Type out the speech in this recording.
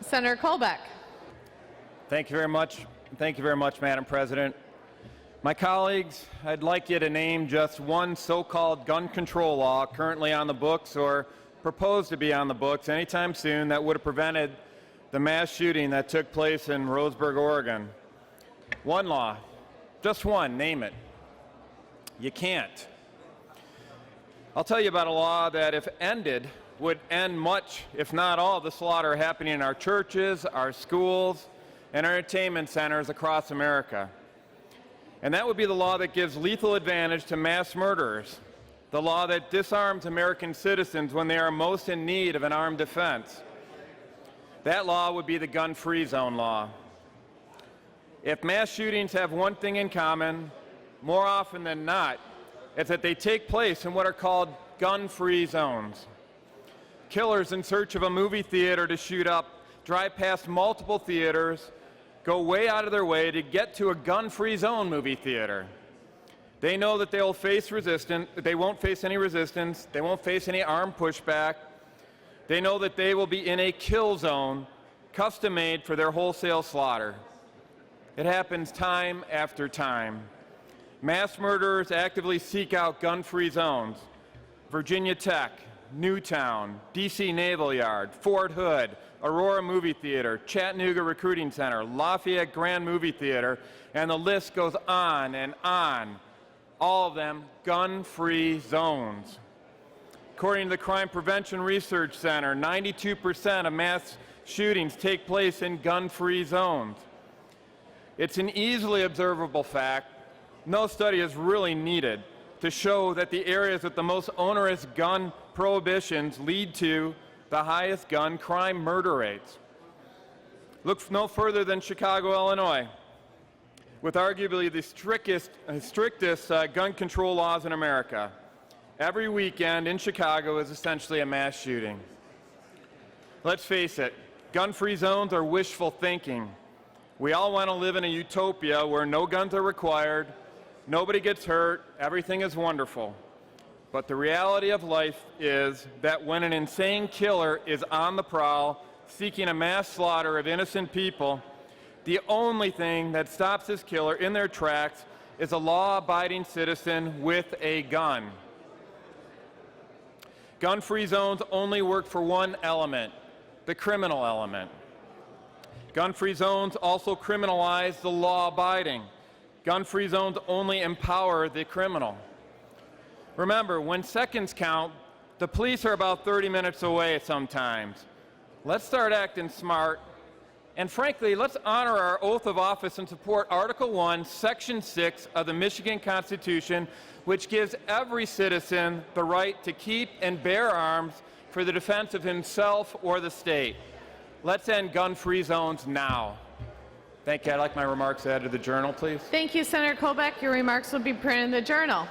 Senator Colbeck. Thank you very much. Thank you very much, Madam President. My colleagues, I'd like you to name just one so-called gun control law currently on the books or proposed to be on the books anytime soon that would have prevented the mass shooting that took place in Roseburg, Oregon. One law, just one, name it. You can't. I'll tell you about a law that, if ended, would end much, if not all, of the slaughter happening in our churches, our schools, and entertainment centers across America. And that would be the law that gives lethal advantage to mass murderers, the law that disarms American citizens when they are most in need of an armed defense. That law would be the gun-free zone law. If mass shootings have one thing in common, more often than not, it's that they take place in what are called gun-free zones. Killers in search of a movie theater to shoot up drive past multiple theaters, go way out of their way to get to a gun-free zone movie theater. They know that they won't face any resistance, they won't face any armed pushback. They know that they will be in a kill zone, custom-made for their wholesale slaughter. It happens time after time. Mass murderers actively seek out gun-free zones. Virginia Tech, Newtown, DC Naval Yard, Fort Hood, Aurora Movie Theater, Chattanooga Recruiting Center, Lafayette Grand Movie Theater, and the list goes on and on. All of them gun-free zones. According to the Crime Prevention Research Center, 92% of mass shootings take place in gun-free zones. It's an easily observable fact. No study is really needed to show that the areas with the most onerous gun prohibitions lead to the highest gun crime murder rates. Look no further than Chicago, Illinois, with arguably the strictest gun control laws in America. Every weekend in Chicago is essentially a mass shooting. Let's face it, gun-free zones are wishful thinking. We all want to live in a utopia where no guns are required, nobody gets hurt, everything is wonderful. But the reality of life is that when an insane killer is on the prowl, seeking a mass slaughter of innocent people, the only thing that stops this killer in their tracks is a law-abiding citizen with a gun. Gun-free zones only work for one element, the criminal element. Gun-free zones also criminalize the law-abiding. Gun-free zones only empower the criminal. Remember, when seconds count, the police are about 30 minutes away sometimes. Let's start acting smart, and frankly, let's honor our oath of office and support Article 1, Section 6 of the Michigan Constitution, which gives every citizen the right to keep and bear arms for the defense of himself or the state. Let's end gun-free zones now. Thank you. I'd like my remarks added to the Journal, please. Thank you, Senator Colbeck. Your remarks will be printed in the Journal.